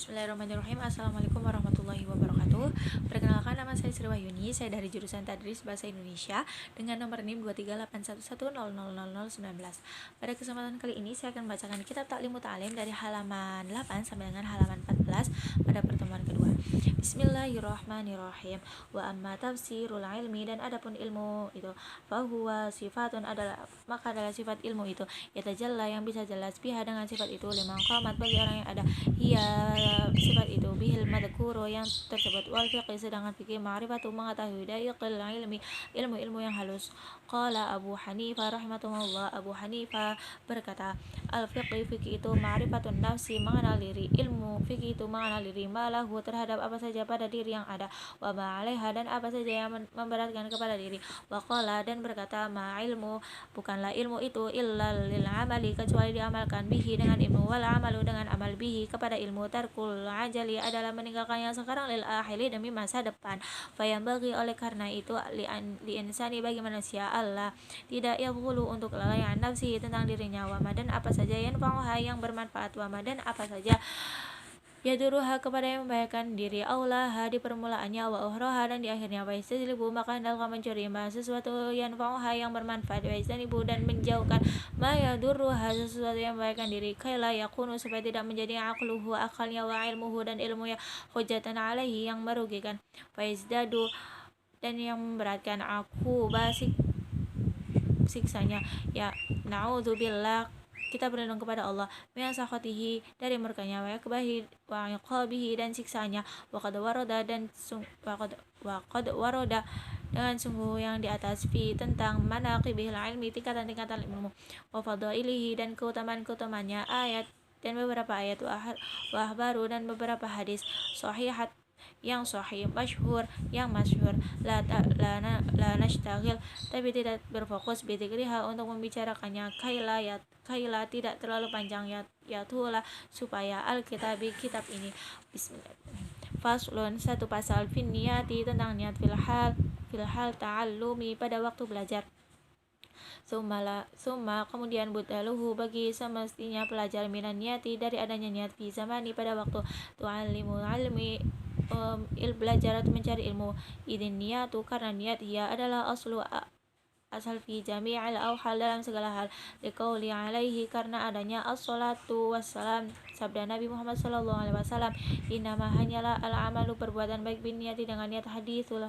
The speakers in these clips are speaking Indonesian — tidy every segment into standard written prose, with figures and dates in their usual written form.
Bismillahirrahmanirrahim. Assalamualaikum warahmatullahi wabarakatuh. Perkenalkan, nama saya Sri Wahyuni. Saya dari jurusan Tadris Bahasa Indonesia dengan nomor NIM 23811000019. Pada kesempatan kali ini saya akan membacakan kitab Ta'lim Muta'alim dari halaman 8 sampai dengan halaman 14 pada pertemuan kedua. Bismillahirrahmanirrahim. Wa amma tafsirul ilmi, dan adapun ilmu itu, fahuwa sifatun maka adalah sifat ilmu itu yatajalla yang bisa jelas biha dengan sifat itu, liman qamat bagi orang yang ada ia sifat itu bihil madhkuru yang tersebut, wal fiqh sedangkan fikih ma'rifatu mengetahui da'iqil ilmi ilmu-ilmu yang halus. Qala Abu Hanifah rahimahullah, Abu Hanifah berkata, al fiqh fikih itu ma'rifatun nafsi mengenal diri, ilmu fikih itu mengenal diri, malahu terhadap apa saja pada diri yang ada, wa ma'alaiha dan apa saja yang memberatkan kepada diri. Wa qala dan berkata, ma ilmu bukanlah ilmu itu illa lil amali kecuali diamalkan, bihi dengan ilmu, wal amalu dengan amal, bihi kepada ilmu, tarkul ajali adalah meninggalkan yang sekarang, lil akhili demi masa depan. Fayambagi oleh karena itu li insani bagi manusia Allah tidak yaqulu untuk lalai nafsi tentang dirinya, wama dan apa saja yanfa'uha yang bermanfaat, wama dan apa saja yaduruha kepada yang membahayakan diri, aulaha di permulaannya, wa uhroha dan di akhirnya, wa istazlibu maka hendaklah mencuri sesuatu yang fa'uha yang bermanfaat, wa istanibu dan menjauhkan ma yaduruha sesuatu yang membahayakan diri, kaila yakunu supaya tidak menjadi aqluhu akalnya, wa ilmuhu dan ilmunya, hujatan alaihi yang merugikan, wa izdadu dan yang memberatkan, aku basik siksanya, ya na'udzubillah kita berlindung kepada Allah, min sakhatihi dari murkanya, wa iqabihi dan siksanya, wa qad warada dengan sungguh yang di atas, fi tentang manaqibihil ilmi tingkatan-tingkatan ilmu, wa fadailihi dan keutamaan-keutamaannya, ayat dan beberapa ayat, wa ahbaru dan beberapa hadis, sahihat yang sahih, masyhur yang masyhur, la nashtagil tapi tidak berfokus, bidzikriha untuk membicarakannya, kaila tidak terlalu panjang, ya tulah supaya al-kitabi kitab ini. Bismillahirrahmanirrahim. Faslun satu pasal, fin niyati tentang niat, fil hal ta'allumi pada waktu belajar. Summa kemudian budaluhu bagi semestinya pelajar, minan niyati dari adanya niat, fi zamani pada waktu, tu'allimu almi belajar atau mencari ilmu, idin niyatu karena niat ia adalah asal fi jami'il awhal dalam segala hal, liqauli alaihi karena adanya as-salatu wassalam sabda Nabi Muhammad sallallahu alaihi wasallam, inama hanyalah al-amalu perbuatan baik bin niyati dengan niat, haditsul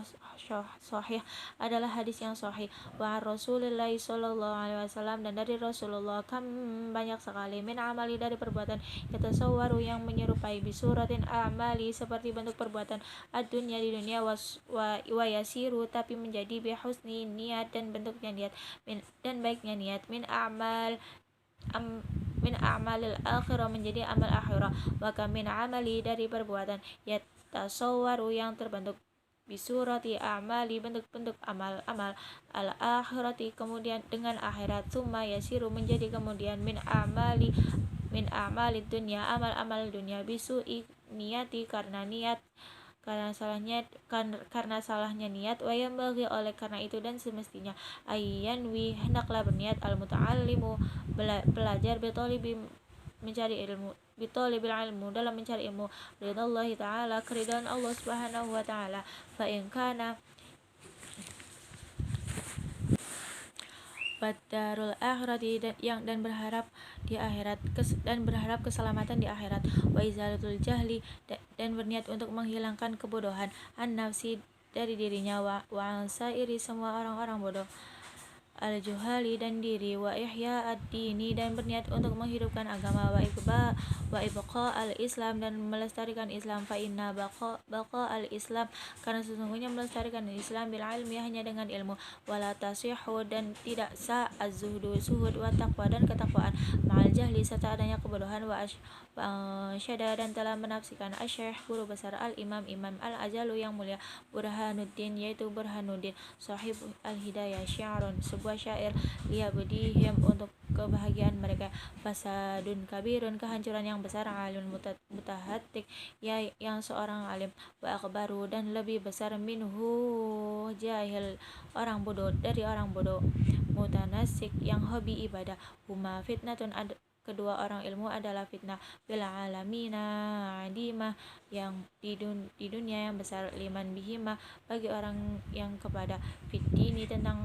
sahih adalah hadis yang sahih, wa Rasulullah sallallahu alaihi wasallam dan dari Rasulullah, kam banyak sekali, min amali dari perbuatan, yatasawwaru yang menyerupai, bisuratin amali seperti bentuk perbuatan, ad-dunya di dunia, wa yasiru tapi menjadi bihusni niat dan bentuknya niat, dan baiknya niat, min a'malil akhirah menjadi amal akhirah, wa min amali dari perbuatan, yatasawwaru yang terbentuk, bisurati amali bentuk-bentuk amal al akhirati kemudian dengan akhirat, summa yasiru menjadi kemudian, min a'malid dunya amal dunia, bisu'i niyati karena salahnya niat, wa yambaghi oleh karena itu dan semestinya, ayyanwi hendaklah berniat, al muta'allimu belajar, mencari ilmu, bitolibil ilmu dalam mencari ilmu, ridallahi ta'ala keridhaan Allah subhanahu wa ta'ala, fa in kana darul akhirati dan berharap di akhirat dan berharap keselamatan di akhirat, wa izalatul jahli dan berniat untuk menghilangkan kebodohan, an nafsi dari dirinya, wa sairi semua orang-orang bodoh, al-juhali dan diri, wa ihya ad-dini dan berniat untuk menghidupkan agama, wa ibqa al-islam dan melestarikan Islam, fa inna baqa al-islam karena sesungguhnya melestarikan Islam, bil ilmi hanya dengan ilmu, wala tasihhu dan tidak sah az-zuhdu suhud, wa taqwa dan ketakwaan, ma'al jahli serta adanya kebodohan, wa syada dan telah menafsirkan asy-syekh guru besar al-imam al-ajalu yang mulia, Burhanuddin yaitu Burhanuddin sahib al-hidayah, syi'run sebuah syair, liyabdihim untuk kebahagiaan mereka, fasadun kabirun kehancuran yang besar, alim mutahattik yang seorang alim, wa akbaru dan lebih besar, minhu jahil orang bodoh dari orang bodoh, mutanasik yang hobi ibadah, huma fitnatun kedua orang ilmu adalah fitnah, bil alamina adimah yang di dunia yang besar, liman bihima bagi orang yang kepada fitini tentang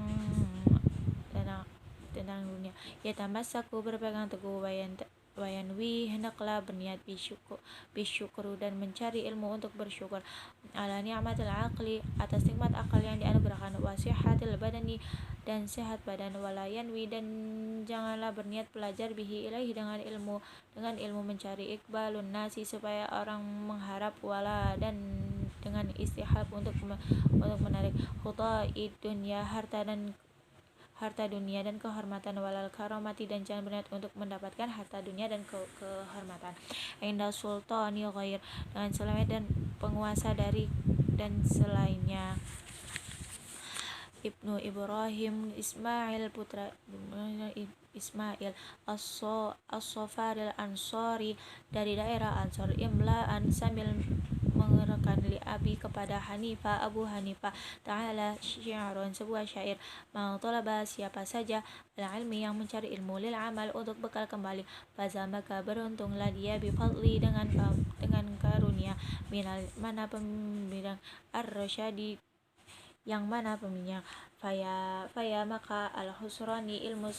tentang dunia, yatamassaku berpegang teguh, wayanwi hendaklah berniat bisyukru dan mencari ilmu untuk bersyukur, ala ni'matil aqli atas nikmat akal yang dianugerahkan, wasihatil badani dan sehat badan, walayanwi dan janganlah berniat belajar bihi ilaihi dengan ilmu mencari ikbalun nasi supaya orang mengharap, wala dan dengan istihab untuk menarik khutaid dunia harta dunia dan kehormatan, walal karomati dan jangan berniat untuk mendapatkan harta dunia dan kehormatan, inda sultani ghair dengan selain dan penguasa dari dan selainnya. Ibnu Ibrahim Ismail putra Ismail As-Sofaril Ansori dari daerah Ansor, imlaan sambil mengerahkan li abi kepada Abu Hanifah ta'ala syi'run sebuah syair, man talaba siapa saja al-ilmi yang mencari ilmu, lil amal untuk bekal kembali, faza maka beruntunglah dia bifadli dengan karunia, minal mana pembidang ar-rasyadi yang mana peminya, faya maka al-husrani ilmu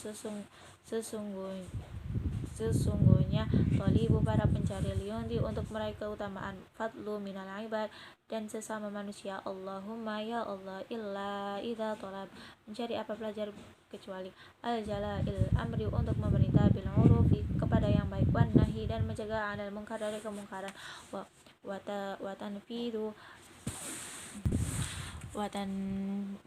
sesungguhnya tolibu para pencari, liyundi untuk meraih keutamaan, fadlu minal ibad dan sesama manusia, Allahumma ya Allah, illa idza talab mencari apa belajar kecuali al-jalail amri untuk memerintah, bil urufi kepada yang baik, wan nahi dan mencegah anil munkar dari kemungkaran,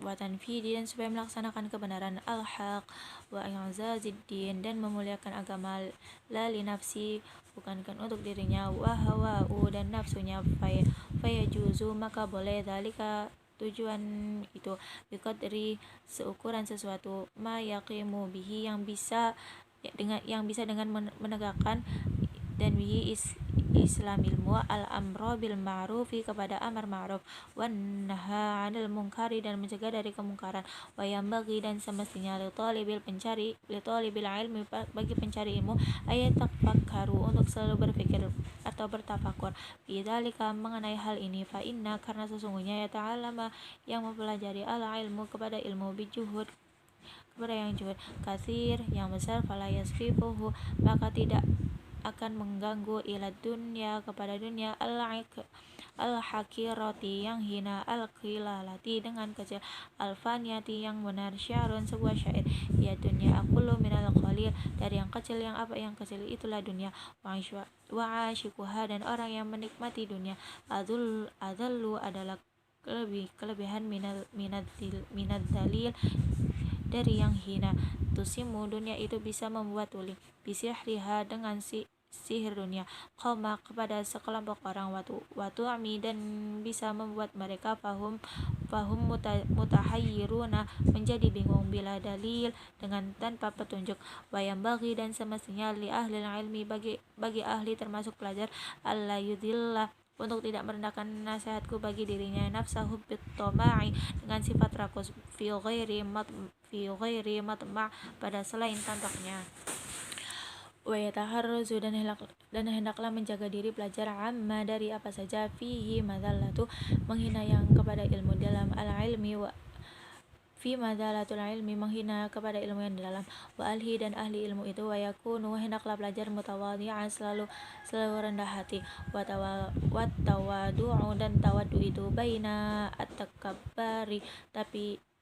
watan fidi dan supaya melaksanakan kebenaran, al-haq wa i'zaziddin dan memuliakan agama, la li nafsi bukankan untuk dirinya, wa hawa'u dan nafsunya, faya juzu maka boleh, dalika tujuan itu, biqadri seukuran sesuatu, ma yaqimu bihi yang bisa dengan menegakkan dan bihi Islam ilmu, al-amro bil ma'rufi kepada amar ma'ruf, wan naha 'anil munkari dan mencegah dari kemungkaran, wa yambaghi dan semestinya li talibil ilmi bagi pencari ilmu, ayat tafakkaru untuk selalu berpikir atau bertafakur, bidzalika mengenai hal ini, fa inna karena sesungguhnya ya ta'alama yang mempelajari ilmu kepada ilmu, bijuhud kepada yang juhud, katsir yang besar, fala yasrifuhu maka tidak akan mengganggu, ila dunya kepada dunia, al-hakirati yang hina, al-qilalati dengan kecil, al-faniyati yang benar, syairun sebuah syair, ya dunya aqulu minal qalil dari yang kecil, yang kecil itulah dunia, wa ashikuha dan orang yang menikmati dunia, adallu adalah kelebihan minad dalil dari yang hina, tusimu dunia itu bisa membuat tuli, bisihriha dengan sihir dunia, qoma kepada sekelompok orang, watu ami dan bisa membuat mereka fahum mutahayyiruna menjadi bingung, bila dalil dengan tanpa petunjuk, wayam bagi dan semestinya li ahli ilmi bagi ahli termasuk pelajar, alla yudillah untuk tidak merendahkan nasihatku bagi dirinya, nafsahu bittoma'i dengan sifat rakus, fi ghairi matma' pada selain tampaknya, wa yataharrazu dan hendaklah menjaga diri pelajar amma dari apa saja, fihi madzallatu menghina yang kepada ilmu dalam, al-ilmi wa fi madzalatul ilmi menghina kepada ilmu yang dalam, wa alhi dan ahli ilmu itu, wa yakunu hendaklah belajar mutawadhi'an selalu rendah hati, wa tawadu'u dan tawaddu itu, baina at-takabbari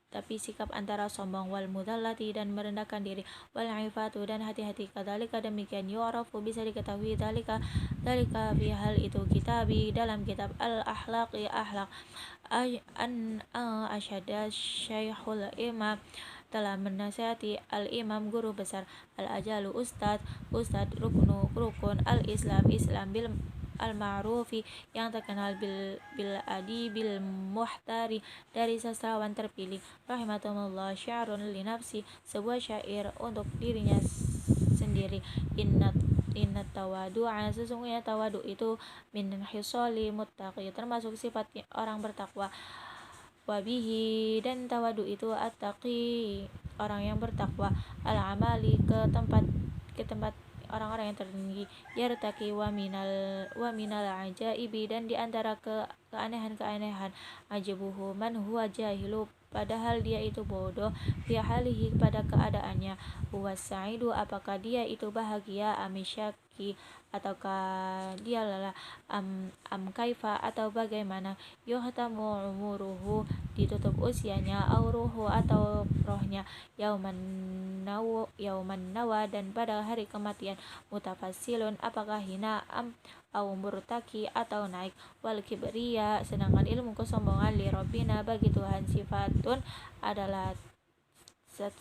tapi sikap antara sombong, wal mudallati dan merendahkan diri, wal ifatu dan hati-hati, kadzalika demikian, yu'rafu bisa diketahui, dalika fi hal itu, kitabi dalam kitab al-akhlaqi akhlak, an asyada syekhul imam telah menasihati al-imam guru besar, al-ajalu ustad rukun al-islam bil al-ma'rufi yang terkenal, bil adibil muhtari dari sastrawan terpilih, rahimatullah, syairun li nafsi sebuah syair untuk dirinya sendiri, inna tawadu'a sesungguhnya tawadu itu min hisali muttaqi termasuk sifat orang bertakwa, wabihi dan tawadu itu attaqi orang yang bertakwa, al-amali ke tempat orang-orang yang tertinggi. Yartaki wa minal ajaibi, dan di antara keanehan-keanehan, ajabuhu man huwa jahilu, padahal dia itu bodoh, fi halihi, pada keadaannya, huwa sa'idu, apakah dia itu bahagia, amisyaki, ataukah dia lelah, kaifa, atau bagaimana, yuhtamu umuruhu, ditutup usianya, au ruhu, atau rohnya, yauman nawa, dan pada hari kematian, mutafasilun, apakah hina, au murtaki, atau naik, wal kibriya, sedangkan ilmu kesombongan, li Rabbina, bagi Tuhan, sifatun, adalah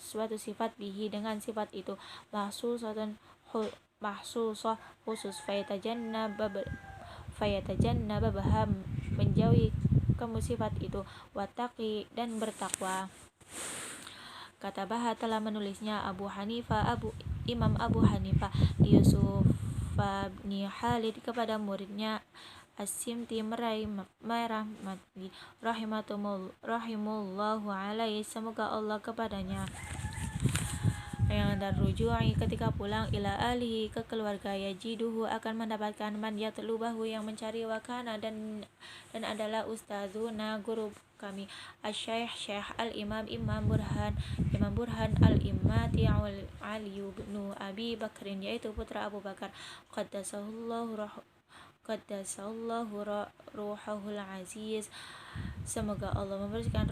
suatu sifat, bihi, dengan sifat itu, mahsusah, khusus, fayatajannabaha, menjauhi kamu sifat itu, wattaqi, dan bertakwa. Katabaha, telah menulisnya, Imam Abu Hanifah, Yusuf bin Khalid, kepada muridnya As-Simti merahmati, rahimullahu alaihi, semoga Allah kepadanya, yang dan rujui, ketika pulang, ila alihi, ke keluarga, yajiduhu, akan mendapatkan, man yatlubahu, yang mencari, wakana, dan adalah ustazuna, guru kami, asy-syekh al-imam Imam Burhan al-Immati, Ali bin Abi Bakrin, yaitu putra Abu Bakar, qaddasallahu ruhahul aziz, semoga Allah membersihkan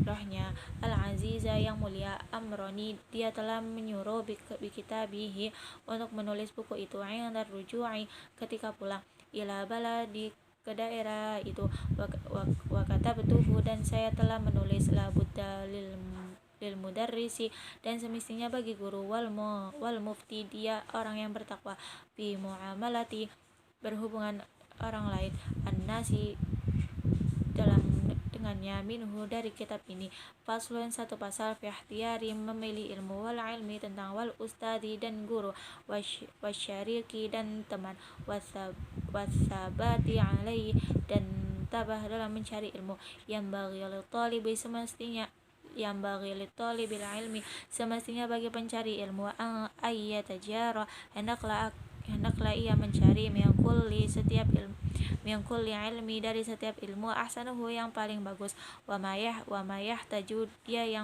rohnya, al-aziza, yang mulia, amroni, dia telah menyuruh, bikitabihi, untuk menulis buku itu, yang rujui, ketika pulang, ila baladi, ke daerah itu, wa katabtuhu, dan saya telah menulis, la budda lil mudarrisi, dan semestinya bagi guru, wal mufti, dia orang yang bertakwa, bi muamalati, berhubungan orang lain, an-nasi, dalam dengannya, minhu, dari kitab ini, faslun, satu pasal, fi ikhtiyari, memilih ilmu, wal ilmi, tentang wal ustadi, dan guru, wasyariki, dan teman, wasabati alaihi, dan tabah dalam mencari ilmu, yang bagi talibi, ilmi, semestinya bagi pencari ilmu, ayyatajara, hendaklah ia mencari, kulli ilmi, dari setiap ilmu, ahsanuhu, yang paling bagus, wa mayah taju, dia yang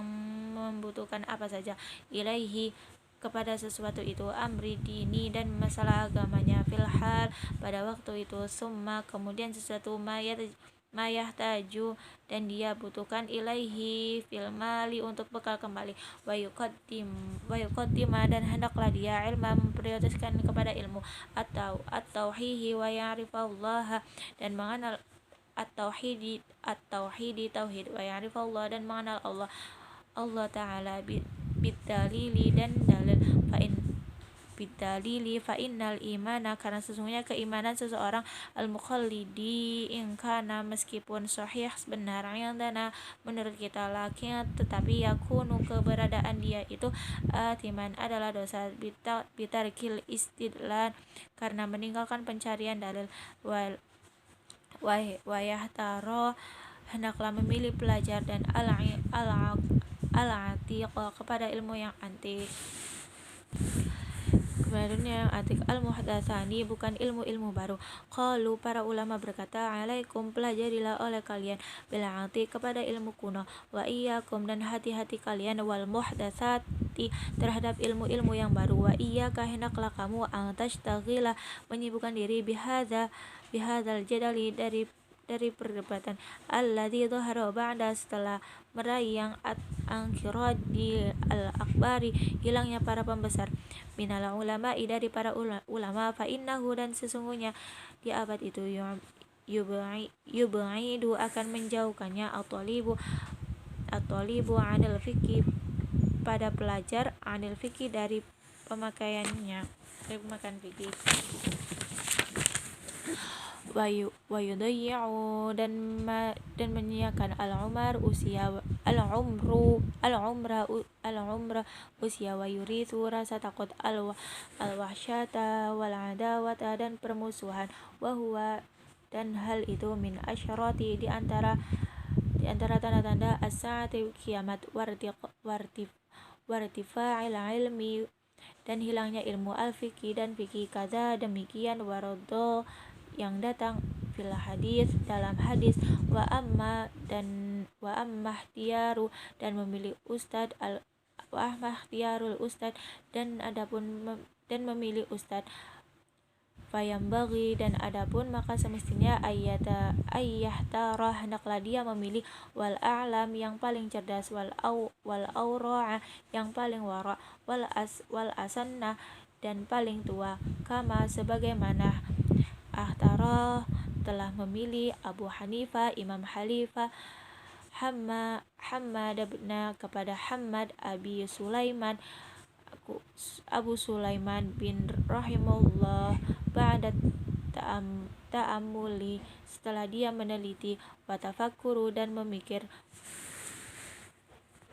membutuhkan apa saja, ilaihi, kepada sesuatu itu, amri dini, dan masalah agamanya, filhal, pada waktu itu, summa, kemudian sesuatu, mayah taju, dan dia butuhkan, ilaihi, fil mali, untuk bekal kembali, wa yuqaddima, dan hendaklah dia, ilma, memprioritaskan kepada ilmu, atau at-tauhihi, wa ya'rifallaha, dan mengenal at-tauhidi, tauhid, wa ya'rifallah, dan mengenal Allah Ta'ala, bidalili, dan dalil, fa innal imana, karena sesungguhnya keimanan seseorang, al-mukhallidi, ingkana, meskipun sahih, benar, yang dana, menurut kita, lakin, tetapi, yakunu, keberadaan dia itu, atiman, adalah dosa, bitarkil istidlal, karena meninggalkan pencarian dalil, wayahtaro, hendaklah memilih belajar, dan al-atiq, kepada ilmu yang antik, kepada dunia yang atik, al-muhdatsani, bukan ilmu-ilmu baru. Qalu, para ulama berkata, alaikum, pelajarilah oleh kalian, bil atik, kepada ilmu kuno, wa iyyakum, dan hati-hati kalian, wal muhdatsati, terhadap ilmu-ilmu yang baru, wa iyyaka, hendaklah kamu, ang tashtagila, menyibukkan diri, bihadzal jadali, dari perdebatan, alladzi dhahara ba'da, setelah meraih, yang angkiradi al-akbari, hilangnya para pembesar, minal ulama'i, dari para ulama, fa innahu, dan sesungguhnya di abad itu, yub'idu, akan menjauhkannya, at-talibu anil fikih, pada pelajar, anil fikih, dari pemakaian fikih, wa yudayyi'u, dan menyiakan al-umra usia, wa yurithu, rasa takut, al-wahsyata wal adawata, dan permusuhan, wa huwa, dan hal itu, min asyarati, di antara tanda-tanda as-saati, kiamat, wartifa'il ilmi, dan hilangnya ilmu al-fiqih dan fikih. Kaza demikian warodo yang datang fil hadis dalam hadis. Wa amma ihtiyaru dan memilih ustad al wa amma ihtiyarul ustad dan memilih ustad. Fayambagi dan adapun maka semestinya ayyahtara hendaklah dia memilih wal a'lam yang paling cerdas, wal awra'a yang paling wara, wal asanna dan paling tua, kama sebagaimana ahtara telah memilih Abu Hanifah Imam Hanifah Hammad kepada Hammad Abu Sulaiman bin rahimahullah ba'da ta'amuli setelah dia meneliti wa tafakkuru dan memikir